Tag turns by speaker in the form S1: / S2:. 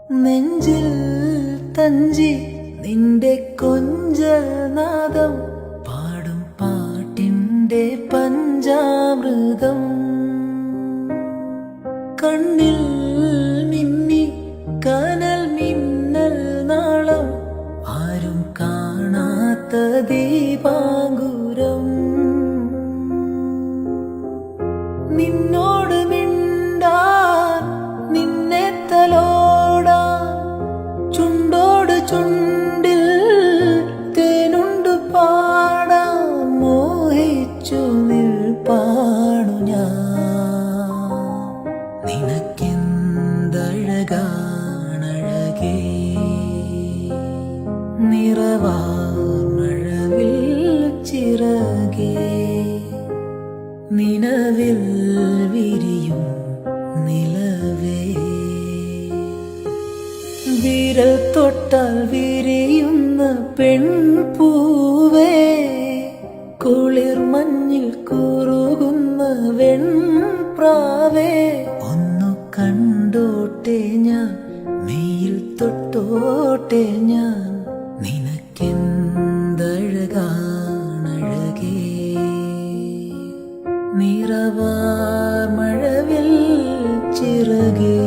S1: നെഞ്ചിൽ തഞ്ചി നിന്റെ കൊഞ്ചനാദം പാടും പാട്ടിൻ്റെ പഞ്ചാമൃതം കണ്ണിൽ മിന്നി കനൽ മിന്നൽ നാളം ആരും കാണാത്ത ദീപാങ്കുരം നിന്നോട് മിണ്ടാൻ നിന്നെ തലോടാൻ ചുണ്ടോട് ചുണ്ടിൽ തേനുണ്ട് പാടാൻ മോഹിച്ചു നിൽപ്പാണു ഞാൻ നിനക്കെന്തഴകാണഴകേ നിറവാർമഴവിൽ ചിറകേ നിലവിൽ വിരിയും നിലവേ വിരൽ തൊട്ടാൽ വിരിയുന്ന പെൺപൂവേ കുളിർ മഞ്ഞിൽ കുറുകുന്ന വെൺപ്രാവേ ഒന്നു കണ്ടോട്ടെ ഞാൻ മെയിൽ തൊട്ടോട്ടെ ഞാൻ നിനക്കെന്തഴകാണഴകേ നിറവാർമഴവിൽ ചിറകേ